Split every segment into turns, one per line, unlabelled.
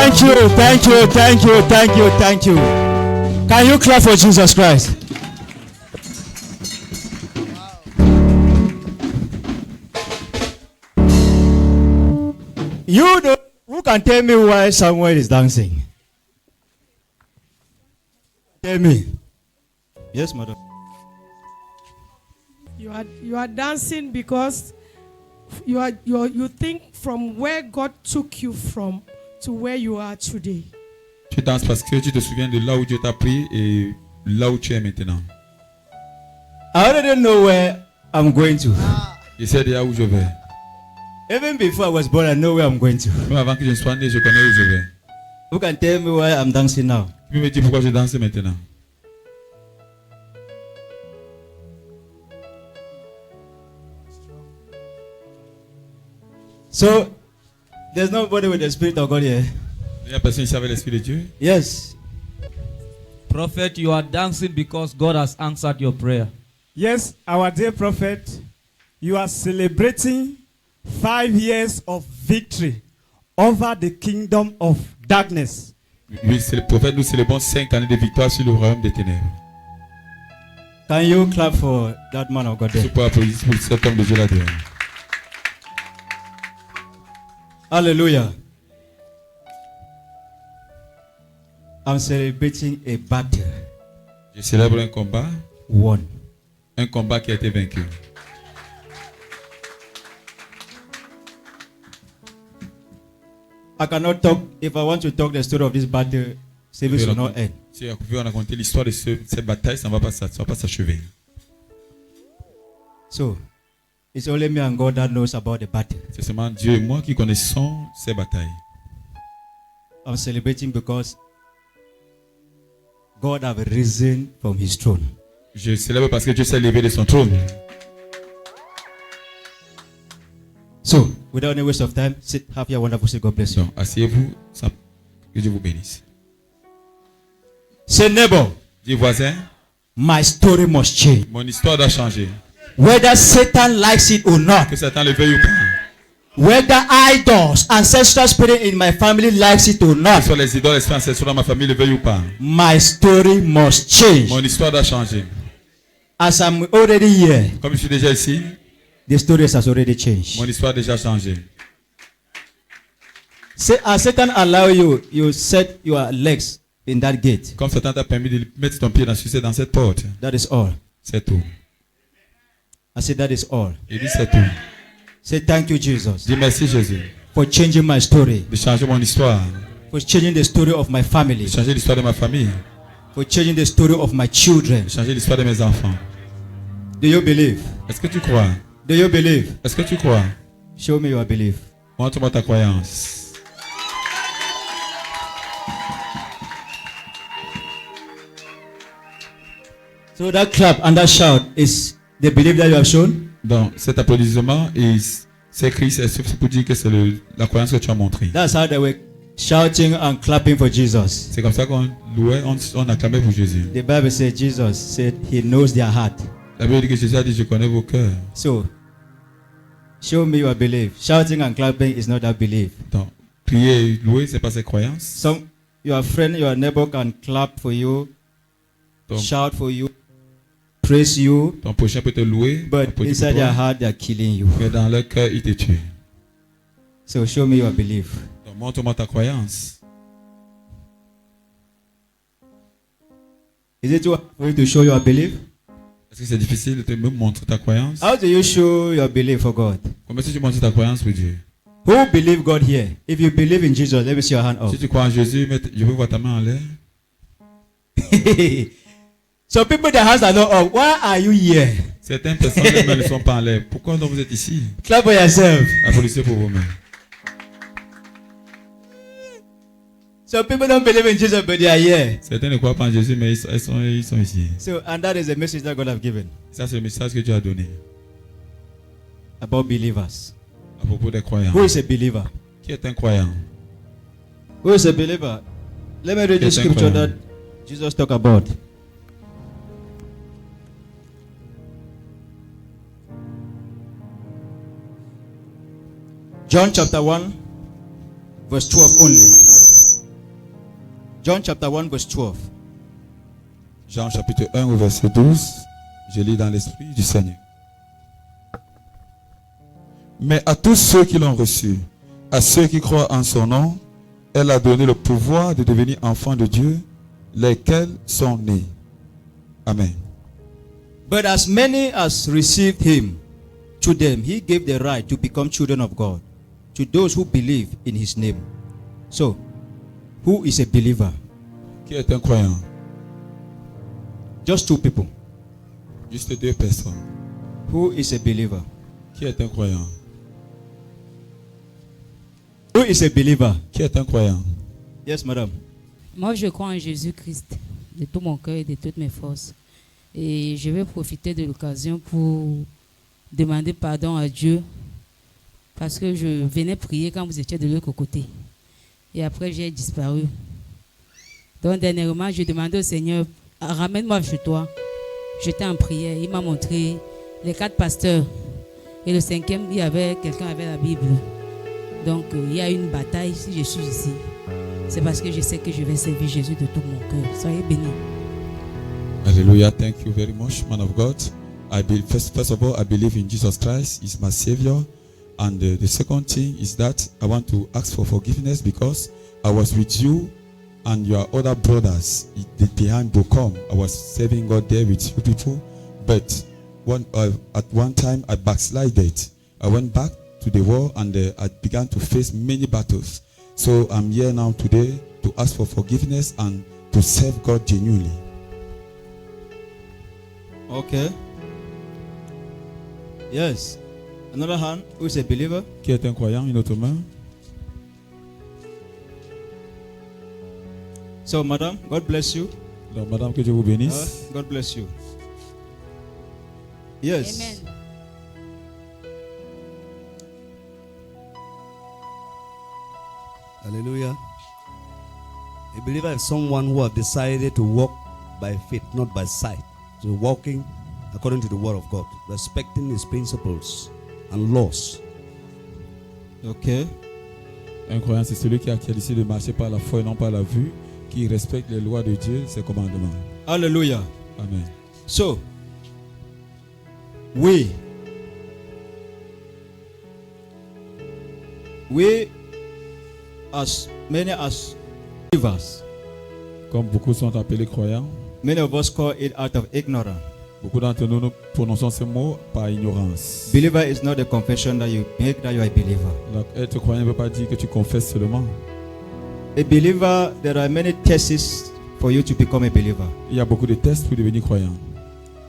Thank you, thank you, thank you, thank you, thank you. Can you clap for Jesus Christ? You know, who can tell me why Samuel is dancing? Tell me. Yes, madam.
You are dancing because you think from where God took you from to where you are today.
Tu danses parce que tu te souviens de là où Dieu t'a pris et là où tu es maintenant.
I already know where I'm going to.
Je sais déjà où je vais.
Even before I was born, I know where I'm going to.
Même avant que je ne sois né, je connais où je vais.
Who can tell me why I'm dancing now?
Tu peux me dire pourquoi je danse maintenant?
So, there's nobody with the Spirit of God here.
Il y a personne ici avec l'Esprit de Dieu?
Yes.
Prophet, you are dancing because God has answered your prayer.
Yes, our dear prophet, you are celebrating 5 years of victory over the kingdom of darkness.
Oui, c'est le prophète. Nous célébrons 5 années de victoire sur le royaume des ténèbres.
Can you clap for that man of God
Je
there?
peux applaudir pour cet homme de Dieu là-dedans.
Hallelujah. I'm celebrating a battle
Je célèbre un combat.
won.
Un combat qui a été vaincu.
I cannot talk. If I want to talk the story of this battle, service will not end.
Si on peut raconter l'histoire de cette bataille, ça ne va pas s'achever.
So, it's only me and God that knows about the battle.
C'est seulement Dieu et moi qui connaissons ces batailles.
I'm celebrating because God have risen from his throne.
Je célèbre parce que Dieu s'est levé de son trône.
So, without any waste of time, sit, have your wonderful seat. God bless you.
Donc, asseyez-vous. Que Dieu vous bénisse.
Say, neighbor,
Dis voisin,
my story must change.
mon histoire doit changer.
Whether Satan likes it or not,
Que Satan le veuille ou pas.
whether idols, ancestral spirit in my family likes it or
Que
not,
ce soit les idoles, les ancêtres dans ma famille le veuille ou pas.
my story must change.
Mon histoire doit changer.
As I'm already here,
Comme je suis déjà ici,
the story has already changed.
mon histoire a déjà changé.
Say, as Satan allow you, you set your legs in that gate.
Comme Satan t'a permis de mettre ton pied dans cette porte,
That is all.
c'est tout.
I said that is all.
Il dit c'est tout.
Say thank you, Jesus,
Dis merci Jésus
for changing my story,
de changer mon histoire,
for changing the story of my
de
family,
changer l'histoire de ma famille,
for changing the story of my children.
de changer l'histoire de mes enfants.
Do you believe?
Est-ce que tu crois?
Do you believe?
Est-ce que tu crois?
Show me your belief.
Montre-moi ta croyance.
So that clap and that shout is the belief that you have shown.
Donc cet applaudissement et ces cris, c'est pour dire que c'est la croyance que tu as montrée.
That's how they were shouting and clapping for Jesus.
C'est comme ça qu'on louait, on acclamait pour Jésus.
The Bible says Jesus said he knows their heart.
La Bible dit que Jésus a dit, je connais vos cœurs.
So, show me your belief. Shouting and clapping is not that belief.
Donc, prier et louer, c'est pas ses croyances.
Some your friend, your neighbor can clap for you,
Donc,
shout for you, praise you,
ton prochain peut te louer,
but
applaudir pour
inside their
toi,
heart they are killing you.
mais dans leur cœur, ils te tuent.
So show me your belief.
Donc, montre-moi ta croyance.
Is it too hard for you to show your belief?
Est-ce que c'est difficile de te me montrer ta croyance?
How do you show your belief for God?
Comment est-ce que tu montres ta croyance pour Dieu?
Who believe God here? If you believe in Jesus, let me see your hand up.
Si tu crois en Jésus, je veux voir ta main en l'air.
So people, their hands are not up. Why are you here?
Certaines personnes, les mains ne sont pas en l'air. Pourquoi donc vous êtes ici?
Clap for yourself.
Applaudissez pour vos mains.
So people don't believe in Jesus, but they are here.
Certains ne croient pas en Jésus, mais ils sont ici.
So, and that is the message that God have given
Ça, c'est le message que Dieu a donné
about believers.
à propos des croyants.
Who is a believer?
Qui est un croyant?
Who is a believer? Let me read the
Yes, I'm
scripture
fine.
that Jesus talked about. John chapter 1, verse 12 only.
John chapter 1 verse 12.
Jean chapitre 1 au verset 12. Je lis dans l'esprit du Seigneur. Mais à tous ceux qui l'ont reçu, à ceux qui croient en son nom, elle a donné le pouvoir de devenir enfants de Dieu, lesquels sont nés. Amen.
But as many as received him, to them he gave the right to become children of God, to those who believe in his name. So, who is a believer?
Qui est un croyant?
Just two people.
Juste deux personnes.
Who is a believer?
Qui est un croyant?
Who is a believer?
Qui est un croyant?
Yes, madam.
Moi, je crois en Jésus-Christ de tout mon cœur et de toutes mes forces. Et je vais profiter de l'occasion pour demander pardon à Dieu parce que je venais prier quand vous étiez de l'autre côté. Et après, j'ai disparu. Donc, dernièrement, je demandais au Seigneur, ramène-moi chez toi. J'étais en prière. Il m'a montré les 4 pasteurs. Et le 5e, quelqu'un avait la Bible. Donc, il y a une bataille. Si je suis ici, c'est parce que je sais que je vais servir Jésus de tout mon cœur. Soyez bénis.
Hallelujah. Thank you very much, man of God. First of all, I believe in Jesus Christ. He's my Savior. And the second thing is that I want to ask for forgiveness because I was with you and your other brothers behind Bocom. I was serving God there with you people. But at one time, I backslided. I went back to the war and I began to face many battles. So I'm here now today to ask for forgiveness and to serve God genuinely.
Okay. Yes. Another hand, who is a believer?
Qui est un croyant, une autre main?
So, madam, God bless you.
Alors, madame, que Dieu vous bénisse.
God bless you. Yes.
Amen.
Hallelujah. A believer is someone who have decided to walk by faith, not by sight. So walking according to the word of God, respecting his principles and laws.
Okay.
Un croyant, c'est celui qui a décidé de marcher par la foi et non par la vue, qui respecte les lois de Dieu, ses commandements.
Hallelujah.
Amen.
So, we as many as believers,
Comme beaucoup sont appelés croyants,
many of us call it out of ignorance.
beaucoup d'entre nous prononçons ces mots par ignorance.
Believer is not a confession that you make that you are a believer.
Donc, être croyant ne veut pas dire que tu confesses seulement.
A believer, there are many tests for you to become a believer.
Il y a beaucoup de tests pour devenir croyant.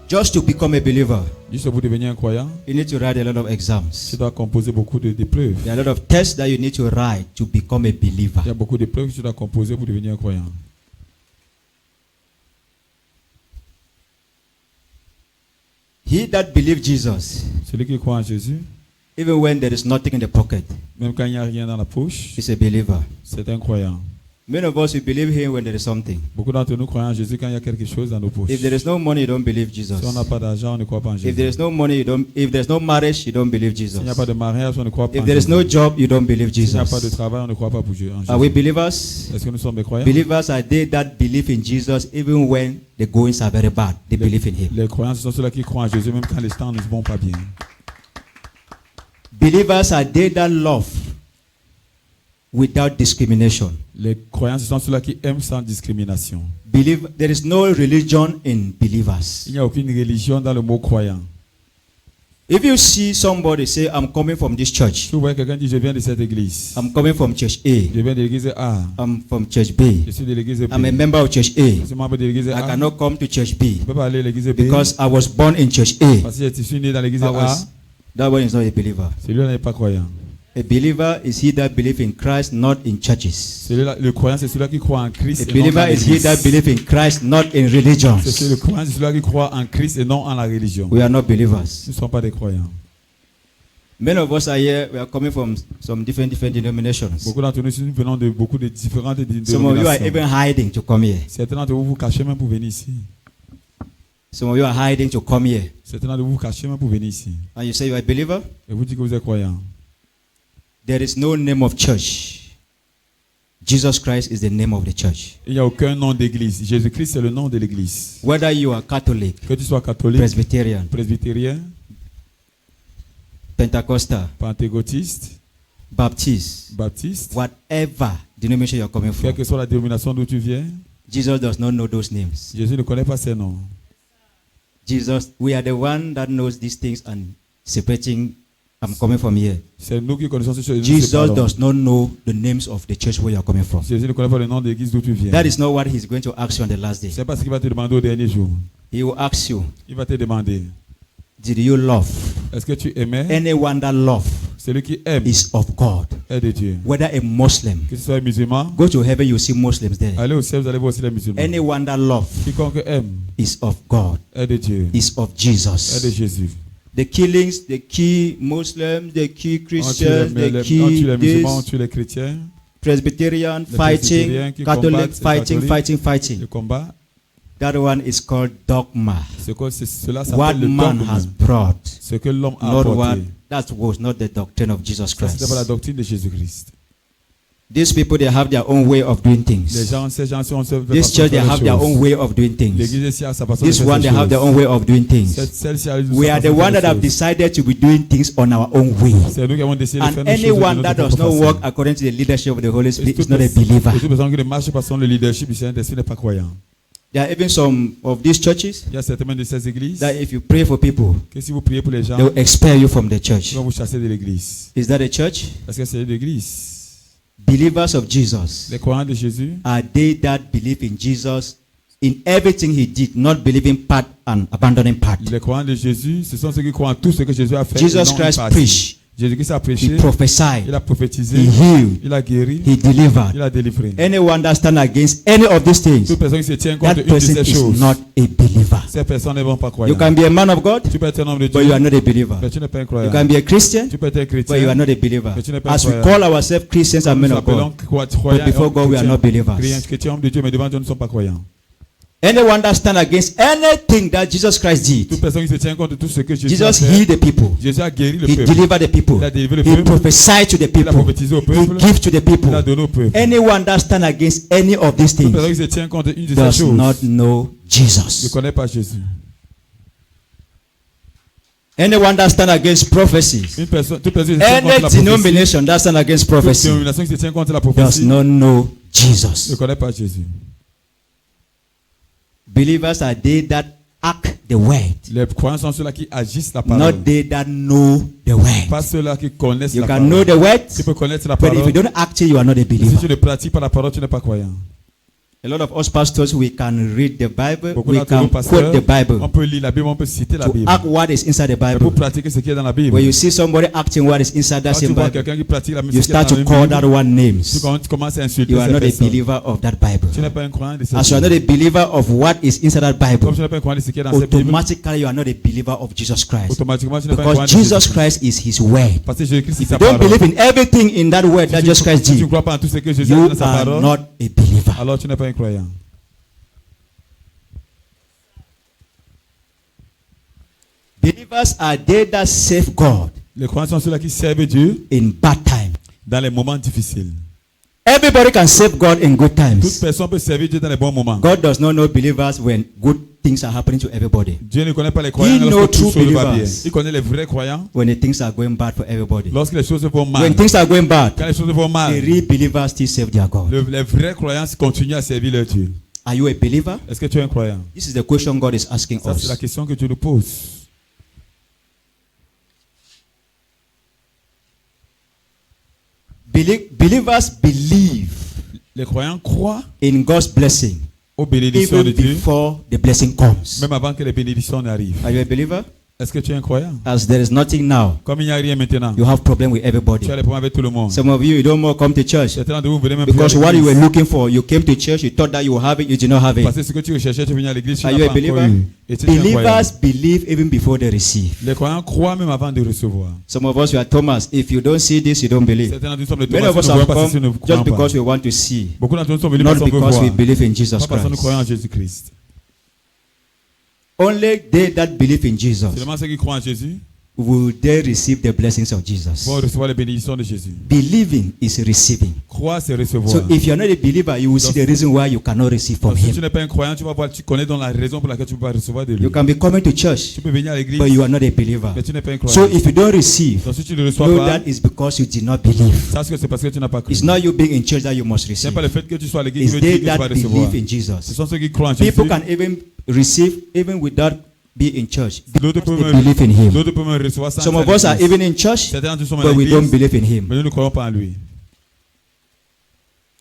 Just to become a believer,
Juste pour devenir un croyant,
you need to write a lot of
tu
exams.
dois composer beaucoup d'épreuves.
There are a lot of tests that you need to write to become a believer.
Il y a beaucoup d'épreuves que tu dois composer pour devenir un croyant.
He that believes Jesus,
Celui qui croit en Jésus,
even when there is nothing in the pocket,
même quand il n'y a rien dans la poche,
is a believer.
c'est un croyant.
Many of us, we believe him when there is something.
Beaucoup d'entre nous croient en Jésus quand il y a quelque chose dans nos poches.
If there is no money, you don't believe Jesus.
Si on n'a pas d'argent, on ne croit pas en
If there
Jésus.
is no money, you don't. If there is no marriage, you don't believe Jesus.
S'il n'y a pas de mariage, on ne croit pas
If
en
there is
Jésus.
no job, you don't believe
S'il n'y a pas de
Jesus.
travail, on ne croit pas pour Dieu. En
Are we
Jésus.
believers?
Est-ce que nous sommes des croyants?
Believers are they that believe in Jesus even when the goings are very bad. They believe in him.
Les croyants, ce sont ceux-là qui croient en Jésus même quand les temps ne vont pas bien.
Believers are they that love without discrimination.
Les croyants, ce sont ceux-là qui aiment sans discrimination.
Believe there is no religion in believers.
Il n'y a aucune religion dans le mot croyant.
If you see somebody say, I'm coming from this church,
Si vous voyez quelqu'un dire je viens de cette église,
I'm coming from church A,
je viens de l'église A,
I'm from church B,
je suis de l'église B,
I'm a member of church A,
je suis membre de l'église
I
A,
cannot come to church B
je ne peux pas aller à l'église B
because I was born in church A.
parce que je suis né dans l'église
I
A.
was, that one is not a believer.
Celui-là n'est pas croyant.
A believer is he that believes in Christ, not in churches.
Celui-là, le croyant, c'est celui qui croit en Christ
A
et non dans
believer is he that
l'église.
believes in Christ, not in religions.
C'est le croyant, c'est celui qui croit en Christ et non en la religion.
We are not believers.
Nous ne sommes pas des croyants.
Many of us are here. We are coming from some different denominations.
Beaucoup d'entre nous venons de beaucoup de différentes
Some of you are
dénominations.
even hiding to come here.
Certains d'entre vous vous cachez même pour venir ici.
Some of you are hiding to come here.
Certains d'entre vous vous cachez même pour venir ici.
And you say you are a believer?
Et vous dites que vous êtes croyant.
There is no name of church Jesus Christ is the name of the church.
Il n'y a aucun nom d'église. Jésus-Christ, c'est le nom de l'église.
Whether you are Catholic,
Que tu sois catholique,
Presbyterian,
presbytérien,
Pentecostal,
pentecôtiste,
Baptist,
baptiste,
whatever denomination you're coming
quelle
from,
que soit la dénomination d'où tu viens,
Jesus does not know those names.
Jésus ne connaît pas ces noms.
Jesus, we are the one that knows these things and separating. I'm coming from here.
C'est nous qui connaissons ces choses.
Jesus does not know the names of the church where you are coming from.
Jésus ne connaît pas le nom de l'église d'où tu viens.
That is not what he's going to ask you on the last day.
C'est pas ce qu'il va te demander au dernier jour.
He will ask you,
Il va te demander,
did you love?
est-ce que tu aimais?
Anyone that love
Celui qui aime
is of God.
est de Dieu.
Whether a Muslim,
Que ce soit un musulman,
go to heaven, you see Muslims there.
allez au ciel, vous allez voir aussi les musulmans.
Anyone that love
Quiconque aime
is of God,
est de Dieu,
is of
est de
Jesus.
Jésus.
The killings, the key Muslims, the key
On tue
Christians,
les
the
musulmans,
key
on
this,
tue les chrétiens,
Presbyterian
les
fighting,
presbytériens qui
Catholic
combattent,
fighting,
les
fighting,
le
fighting.
combat.
That one is called dogma.
Cela
What
s'appelle le
man
dogme.
has brought,
Ce que l'homme a
not what.
apporté.
That was not the doctrine of Jesus
Ça, c'était pas la
Christ.
doctrine de Jésus-Christ.
These people, they have their own way of doing
Les
things.
gens, ces gens ont
This church, they have their own way of doing things.
L'église ici a sa façon
This
de faire
one,
ses
they have their
choses.
own way of doing things.
Celle-ci a
We are the one that have decided to be doing things on our own way.
C'est nous qui avons décidé de faire
And
nos choses de
anyone
notre
that does
propre
not
façon.
work according to the leadership of the Holy
Et
Spirit is
toute
not a believer.
personne qui ne marche pas selon le leadership du Saint-Esprit n'est pas croyant.
There are even some of these churches
Il y a certainement de ces églises
that if you pray for people,
que si vous priez pour les gens,
they will expel you from the
ils
church.
vont vous chasser de l'église.
Is that a church?
Est-ce que c'est une église?
Believers of Jesus
Les croyants de Jésus
are they that believe in Jesus in everything he did, not believing part and abandoning part.
Les croyants de Jésus, ce sont ceux qui croient en tout ce que Jésus a fait. et
Jesus
non une
Christ
partie.
preached,
Jésus-Christ a
he
prêché,
prophesied,
il a prophétisé,
he healed,
il a guéri,
he delivered.
il a délivré.
Anyone that stands against any of these things,
Toute personne qui se tient contre
that
une de
person
ces
is
choses,
not a believer.
ces personnes ne vont pas croire.
You can be a man of God,
Tu peux être un homme de
but you
Dieu,
are not a believer.
mais tu n'es pas un
You
croyant.
can be a Christian,
Tu peux être un
but you
chrétien,
are not a believer.
mais tu n'es pas un
As we
croyant.
call ourselves Christians and
Nous
men
nous
of God,
appelons croyants
but before
et
God we are not believers.
chrétiens, hommes de Dieu, mais devant Dieu, nous ne sommes pas croyants.
anyone that stands against anything that Jesus Christ
Toute
did,
personne qui se tient contre tout ce que Jésus a
Jesus
fait,
healed the people.
Jésus a guéri le
He
peuple.
delivered the people.
Il a délivré le
He
peuple.
prophesied to the
Il a
people.
prophétisé au
He
peuple.
gave to the
Il a
people.
donné au peuple.
Anyone that stands against any of these
Toute personne
things
qui se tient contre une de ces
does
choses
not know
ne
Jesus.
connaît pas Jésus.
Anyone that stands against prophecies,
Toute personne qui se tient contre la
any
prophétie,
denomination that stands against
toute
prophecy
dénomination qui se tient contre la
does
prophétie
not know
ne
Jesus.
connaît pas Jésus.
Believers are they that act the word,
Les croyants sont ceux-là qui agissent la
not
parole.
they that know the word.
Pas ceux-là qui connaissent
You
la
can
parole.
know the word,
Tu peux connaître la
but if you
parole.
don't act it, you are not a
Si tu
believer.
ne pratiques pas la parole, tu n'es pas croyant.
A lot of us pastors, we can read the Bible,
Beaucoup
we
d'entre nous,
can
pasteurs,
quote the Bible
on peut lire la Bible, on peut citer la
to
Bible.
act what is inside the
Mais
Bible.
pour pratiquer ce qui est dans la Bible,
When you see somebody acting what is inside that
quand tu
same
vois
Bible,
quelqu'un qui pratique la même
you
chose qui est dans
start to
la
call
même
that
Bible,
one names.
tu commences à insulter
You are
cette
not a
personne.
believer of that Bible.
Tu n'es pas un croyant de cette
As you are not
Bible.
a believer of what is inside that
Comme
Bible,
tu n'es pas un croyant de ce qui est dans cette Bible,
automatically you are not a believer of Jesus Christ.
automatiquement tu n'es pas un croyant
Because
de
Jesus
Jésus.
Christ is his word.
Parce que Jésus-Christ c'est
If you
sa
don't
parole.
believe in everything in that word that Jesus Christ
Si tu ne
did,
crois pas en tout ce que Jésus a
you
dit dans sa
are
parole,
not a believer.
alors tu n'es pas un croyant.
Believers are they that serve God
Les croyants sont ceux-là qui servent Dieu
in bad time.
dans les moments difficiles.
Everybody can serve God in good
Toute
times.
personne peut servir Dieu dans les bons moments.
God does not know believers when good things are happening to everybody.
Dieu ne connaît pas les croyants
He knows
lorsque tout
true
se va bien.
believers.
Il connaît les vrais croyants
When the things are going bad for everybody.
lorsque les choses vont mal.
When things are going bad,
Quand les choses vont
the
mal,
real believers still serve their God.
les vrais croyants continuent à servir leur Dieu.
Are you a believer?
Est-ce que tu es un croyant?
This is the question God is asking
Ça, c'est la
us.
question que Dieu nous pose.
Believers believe
Les croyants croient
in God's blessing
aux bénédictions
even
de Dieu,
before the blessing comes.
même avant que les bénédictions n'arrivent.
Are you a believer?
Est-ce que tu es un croyant?
As there is nothing now,
Comme il n'y a rien maintenant,
you have problem with everybody.
tu as les problèmes avec tout le monde.
Some of you don't more come to church
Certains de vous venez même plus
because
à
what you were
l'église.
looking for, you came to church, you thought that you would have it, you did not have
Parce
it.
que ce que tu recherchais, tu venais à l'église, tu
Are
n'as
you a
pas encore
believer?
eu. Et tu es un croyant.
Believers believe even before they receive.
Les croyants croient même avant de recevoir.
Some of us we are Thomas. If you don't see this, you don't believe.
Certains d'entre nous sommes les
Many of
Thomas,
us
nous ne
have
voyons pas si
come
nous ne
just
croyons pas.
because we want to see,
Beaucoup d'entre nous sont venus
not
parce qu'on veut
because we
voir.
believe in Jesus
Pas parce que nous croyons en
Christ.
Jésus-Christ.
Only they that believe in Jesus
Seulement ceux qui croient en Jésus
will they receive the blessings of Jesus.
vont recevoir les bénédictions de Jésus.
Believing is receiving.
Croire, c'est recevoir.
So if you're not a believer, you will see the reason why you cannot receive from
Donc, si tu
him.
n'es pas un croyant, tu vas voir, tu connais donc la raison pour laquelle tu ne peux pas recevoir de lui.
You can be coming to church,
Tu peux venir à l'église,
but you are not a believer.
mais tu n'es pas un
So
croyant.
if you don't receive,
Donc si tu ne reçois
know
pas,
that is because you did not believe.
sache que c'est parce que tu n'as pas cru.
It's not you being in church that you must
Ce n'est
receive.
pas le fait que tu sois à l'église
It's
qui veut
they
dire que tu vas
that
recevoir.
believe in
Ce
Jesus.
sont ceux qui croient en Jésus.
People can even receive even without being in church.
D'autres
They
peuvent
believe in him.
d'autres peuvent même recevoir sans
Some
être
of us
à
are
l'église.
even in church,
Certains d'entre nous sommes à
but we don't
l'église,
believe in him.
mais nous ne croyons pas en lui.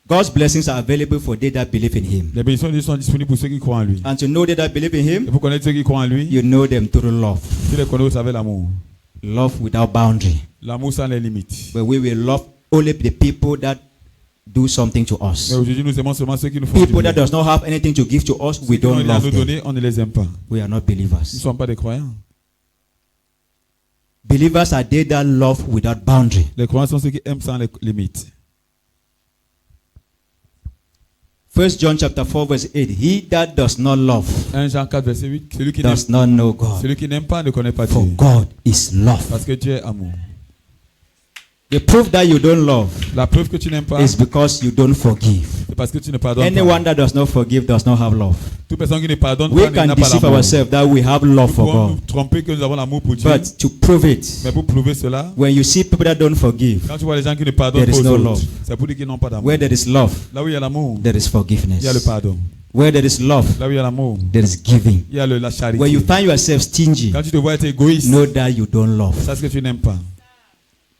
God's blessings are available for they that believe in him.
Les bénédictions de Dieu sont disponibles pour ceux qui croient en lui.
And to know they that believe in
Et
him,
pour connaître ceux qui croient en lui,
you know them through love.
tu les connais au travers de l'amour.
Love without boundary.
L'amour sans les limites.
But we will love only the people that do something to us.
Mais aujourd'hui, nous aimons seulement ceux qui nous font du
People that
bien.
does not have anything to give to us,
Ceux
we
qui n'ont
don't
rien à
love
nous
them.
donner, on ne les aime pas.
We are not
Nous ne
believers.
sommes pas des croyants.
Believers are they that love without boundary.
Les croyants sont ceux qui aiment sans les limites.
1 John chapter 4 verse 8. He that does not love
1 Jean 4, verset 8. Celui qui n'aime
does not know God.
celui qui n'aime pas ne connaît pas
For
Dieu.
God is love.
Parce que Dieu est amour.
The proof that you don't love
La preuve que tu n'aimes pas,
is because you don't forgive.
c'est parce que tu ne pardonnes
Anyone
pas.
that does not forgive does not have love.
Toute personne qui ne pardonne
We
pas
can
n'a pas
deceive
l'amour.
ourselves that we have love
Nous
for
pouvons nous
God.
tromper que nous avons l'amour pour Dieu.
But to prove it,
Mais pour prouver cela,
when you see people that don't forgive,
quand tu vois les gens qui ne pardonnent
There
pas
is
aux
no
autres,
love.
c'est pour dire qu'ils n'ont pas d'amour.
where there is love,
Là où il y a l'amour,
there is
il y a le
forgiveness.
pardon.
Where there is love,
Là où il y a l'amour,
there is giving.
il y a la charité.
When you find yourself stingy,
Quand tu te vois être égoïste,
know that you don't love.
c'est ce que tu n'aimes pas.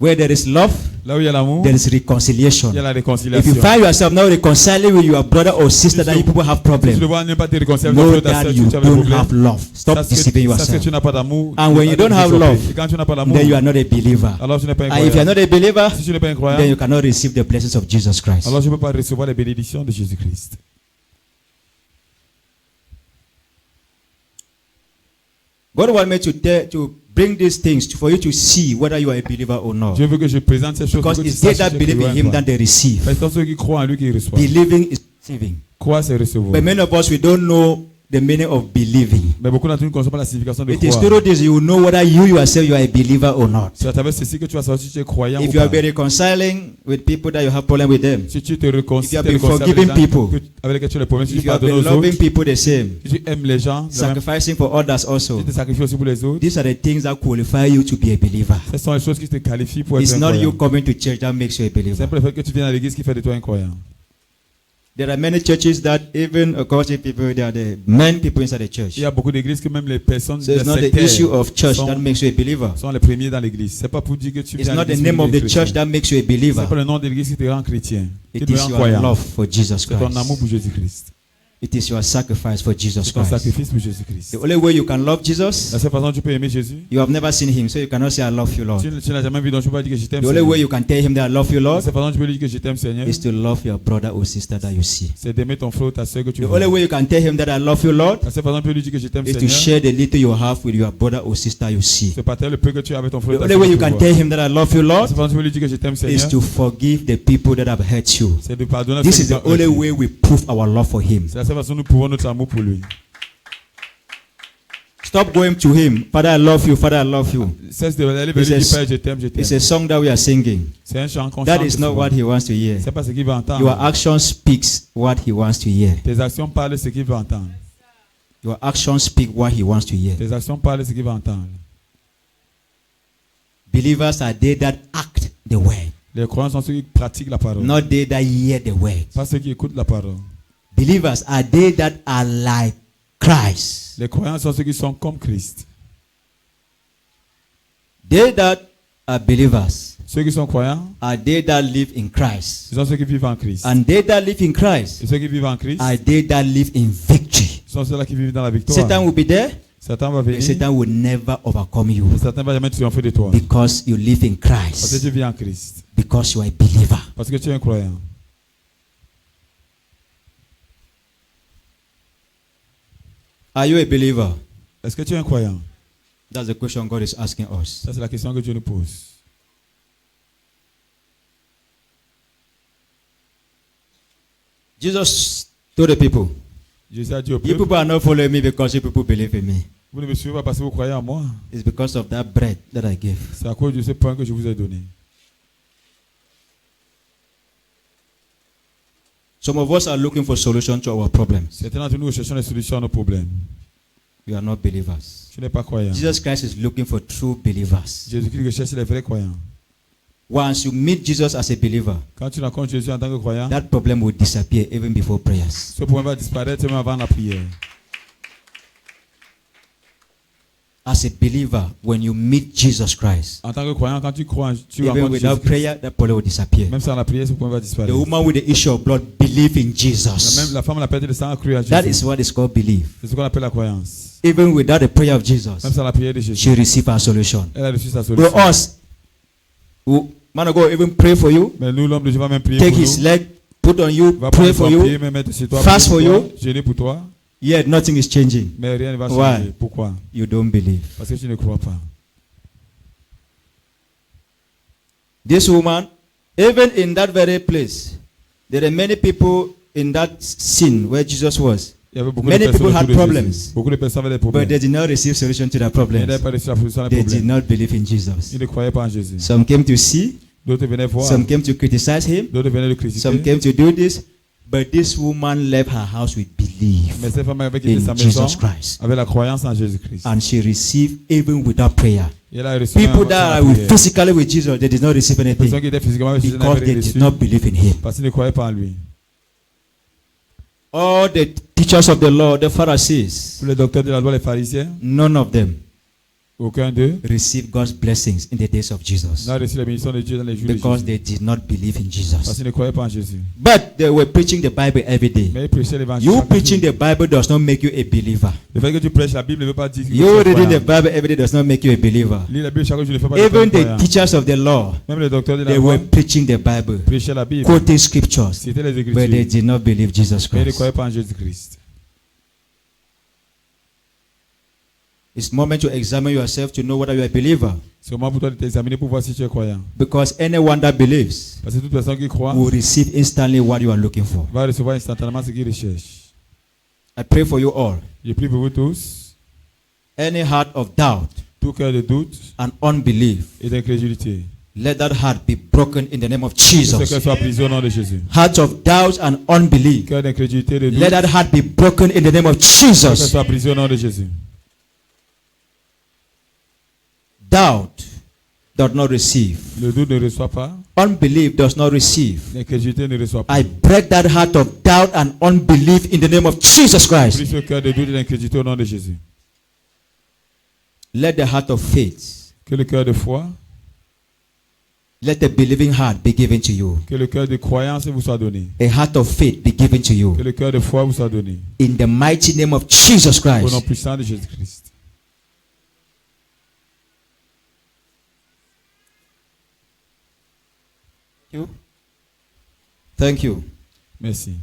Where there is love,
Là où il y a l'amour,
there is
il y
reconciliation.
a la
If
réconciliation.
you find yourself now reconciling with your brother or sister, that you people have
Si tu ne
problems,
vois ne pas te réconcilier
know
avec ta
that
sœur,
you
tu as des
don't
problèmes.
have love. Stop deceiving
Ça, c'est que
yourself.
tu n'as pas d'amour.
And when you don't have love,
Et quand tu n'as pas d'amour,
Then you are not a believer.
alors tu n'es pas un
And if you are
croyant.
not a believer,
Si tu n'es pas un croyant,
then you cannot receive the blessings of Jesus Christ.
alors je ne peux pas recevoir les bénédictions de Jésus-Christ.
God wants me to bring these things for you to see whether you are a believer or not.
Dieu veut que je présente ces choses pour
Because
que tu
it's they
saches
that
que tu
believe in
es
Him
un
that
croyant.
they receive.
Parce que ceux qui croient en lui qui reçoivent.
Believing is receiving.
Croire, c'est recevoir.
But many of us, we don't know the meaning of believing.
Mais beaucoup d'entre nous ne connaissent pas la signification de
It is
croire.
through this you will know whether you yourself you are a believer or not.
C'est à travers ceci que tu vas savoir si tu es croyant
If
ou
you have
pas.
been reconciling with people that you have problem with them,
Si tu te
If you
réconcilies
have been
avec les
forgiving
gens
people,
avec lesquels tu as des problèmes, si
if
tu
you have
pardonnes
been
aux
loving
autres,
people the same,
si tu aimes les gens,
sacrificing for others also,
si tu te sacrifies aussi pour les autres,
these are the things that qualify you to be a believer.
ce sont les choses qui te qualifient pour être
It's
un
not you
croyant.
coming to church that makes you a believer.
C'est pas le fait que tu viens à l'église qui fait de toi un croyant.
There are many churches that even according to people, they are the main people inside the church.
Il y a beaucoup d'églises que même les personnes
So it's
des
not the
sectaires
issue of church that
sont,
makes you a believer.
sont les premiers dans l'église. C'est pas pour dire que tu
It's
viens à
not the
l'église
name
pour
of
devenir
the
chrétien.
church that makes you a
C'est
believer.
pas le nom de l'église qui te rend chrétien, qui
It
te
is
rend
your
croyant.
love for Jesus
C'est ton amour
Christ.
pour Jésus-Christ.
It is your sacrifice for Jesus
C'est ton
Christ.
sacrifice pour Jésus-Christ.
The only way you can love Jesus,
La seule façon dont tu peux aimer Jésus,
you have never seen him, so you cannot say I love you, Lord.
tu n'as jamais vu, donc tu peux pas dire que je t'aime.
The only way you can tell him that I love you,
La
Lord,
seule façon dont tu peux lui dire que je t'aime, Seigneur,
is to love your brother or sister that you see.
c'est d'aimer ton frère ou ta soeur que tu
The
vois.
only way you can tell him that I love you, Lord,
La seule façon dont tu peux lui dire que je t'aime,
is to
Seigneur,
share the little you have with your brother or sister you see.
c'est partager le peu que tu as avec ton frère
The
ou ta
only way you
soeur
can
que tu
tell
vois.
him that I love you,
La
Lord,
seule façon dont tu peux lui dire que je t'aime,
is
Seigneur,
to forgive the people that have hurt you.
c'est de pardonner
This
ceux
is
qui
the
t'ont
only
heurté.
way we prove our love for him.
C'est la seule façon dont nous prouvons notre amour pour lui.
Stop going to him. Father, I love you. Father, I love you.
Cesse de aller vers
It's
lui
a-
dire Père, je t'aime, je
It's
t'aime.
a song that we are singing.
C'est un chant qu'on
That
chante
is not
souvent.
what he wants to hear.
C'est pas ce qu'il veut entendre.
Your action speaks what he wants to hear.
Tes actions parlent de ce qu'il veut entendre.
Your actions speak what he wants to hear.
Tes actions parlent de ce qu'il veut entendre.
Believers are they that act the word,
Les croyants sont ceux qui pratiquent la parole.
not they that hear the word.
Pas ceux qui écoutent la parole.
Believers are they that are like Christ.
Les croyants sont ceux qui sont comme Christ.
They that are believers
Ceux qui sont croyants,
are they that live in Christ.
ce sont ceux qui vivent en Christ.
And they that live in Christ
Et ceux qui vivent en Christ,
are they that live in victory.
ce sont ceux-là qui vivent dans la victoire.
Satan will be there,
Satan va
but
venir.
Satan will never overcome you
Et Satan va jamais triompher de toi.
because you live in
Parce que tu
Christ,
vis en Christ.
because you are a believer.
Parce que tu es un croyant.
Are you a believer?
Est-ce que tu es un croyant?
That's the question God is asking us.
Ça, c'est la question que Dieu nous pose.
Jesus told the people,
Jésus a dit au
you
peuple,
people are not following me because you people believe in me.
Vous ne me suivez pas parce que vous croyez en moi.
It's because of that bread that I gave.
C'est à cause de ce pain que je vous ai donné.
Some of us are looking for solution to our problems.
Certains d'entre nous cherchons des solutions à nos problèmes.
We are not believers.
Tu n'es pas croyant.
Jesus Christ is looking for true believers.
Jésus-Christ recherche les vrais croyants.
Once you meet Jesus as a believer,
Quand tu rencontres Jésus en tant que croyant,
that problem will disappear even before prayers.
ce problème va disparaître même avant la prière.
As a believer, when you meet Jesus Christ,
En tant que croyant, quand tu crois, tu
even
rencontres
without
Jésus-Christ,
prayer, that problem will disappear.
même sans la prière, ce problème va
The
disparaître.
woman with the issue of blood believed in
Même
Jesus.
la femme la perte de sang a cru à
That
Jésus.
is what is called belief.
C'est ce qu'on appelle la croyance.
Even without the prayer of Jesus,
Même sans la prière de
she
Jésus,
received her solution.
elle a reçu sa
Will
solution.
us, who, man of God, even pray for you,
Mais nous, l'homme de Dieu, va même prier
take
pour
his
nous.
leg, put on you,
Va
pray
prendre
for
ton pied,
you,
mais mettre sur toi,
fast
prier
for
pour toi, jeûner pour toi.
yet nothing is changing.
Mais rien ne va
Why?
changer. Pourquoi?
You don't believe.
Parce que tu ne crois pas.
This woman, even in that very place, there are many people in that scene where Jesus was,
Il y avait beaucoup
Many
de personnes
people had
autour de
problems.
Jésus. Beaucoup de personnes avaient des
but
problèmes.
they did not receive solution to their
Ils
problems.
n'avaient pas reçu la solution à des
They did
problèmes.
not believe in Jesus.
Ils ne croyaient pas en Jésus.
Some came to see,
D'autres venaient voir.
some came to criticize him,
D'autres venaient le
some
critiquer.
came to do this, but this woman left her house with belief
Mais cette femme avait quitté sa
in
maison
Jesus Christ.
avec la croyance en Jésus-Christ.
And she received even without prayer.
Et elle a reçu
People
sans
that
la
are
prière.
physically with Jesus, they did not receive
Les personnes
anything
qui étaient physiquement avec Jésus
because
n'avaient
they
rien
did
reçu
not believe in him.
parce qu'ils ne croyaient pas en lui.
All the teachers of the law, the Pharisees,
Tous les docteurs de la loi, les pharisiens,
none of them
aucun d'eux
received God's blessings in the days of Jesus
n'a reçu la bénédiction de Dieu dans les jours de
because
Jésus.
they did not believe in
Parce
Jesus.
qu'ils ne croyaient pas en Jésus.
But they were preaching the Bible every day.
Mais ils prêchaient l'évangile.
You
chaque
preaching
jour.
the Bible does not make you a believer.
Le fait que tu prêches la Bible ne veut pas dire que tu
You
es
reading the
croyant.
Bible every day does not make you a believer.
Lire la Bible chaque jour ne fait pas de toi
Even
un
the
croyant.
teachers of the law,
Même les docteurs de la
they
loi
were preaching the Bible,
prêchaient la Bible.
quoting scriptures,
C'était les
but they
Écritures.
did not believe Jesus
Mais ils ne
Christ.
croyaient pas en Jésus-Christ.
It's moment to examine yourself to know whether you are a believer.
C'est au moment pour toi de t'examiner pour voir si tu es croyant.
Because anyone that believes
Parce que toute personne qui croit
will receive instantly what you are looking for.
va recevoir instantanément ce qu'il recherche.
I pray for you all.
Je prie pour vous tous.
Any heart of doubt
Tout cœur de doute
and unbelief,
et d'incrédulité.
let that heart be broken in the name of
Que ce
Jesus.
cœur soit brisé au nom de Jésus.
Heart of doubt and unbelief,
Cœur d'incrédulité, de doute.
let that heart be broken in the name of
Que ce cœur
Jesus.
soit brisé au nom de Jésus.
Doubt does not receive.
Le doute ne reçoit pas.
Unbelief does not receive.
L'incrédulité ne reçoit pas.
I break that heart of doubt and unbelief in the name of Jesus Christ.
Brise le cœur de doute et d'incrédulité au nom de Jésus.
Let the heart of faith,
Que le cœur de foi,
let the believing heart be given to you.
que le cœur de croyance vous soit donné.
A heart of faith be given to you.
Que le cœur de foi vous soit donné.
In the mighty name of Jesus
Au nom
Christ.
puissant de Jésus-Christ.
Thank you.
Merci.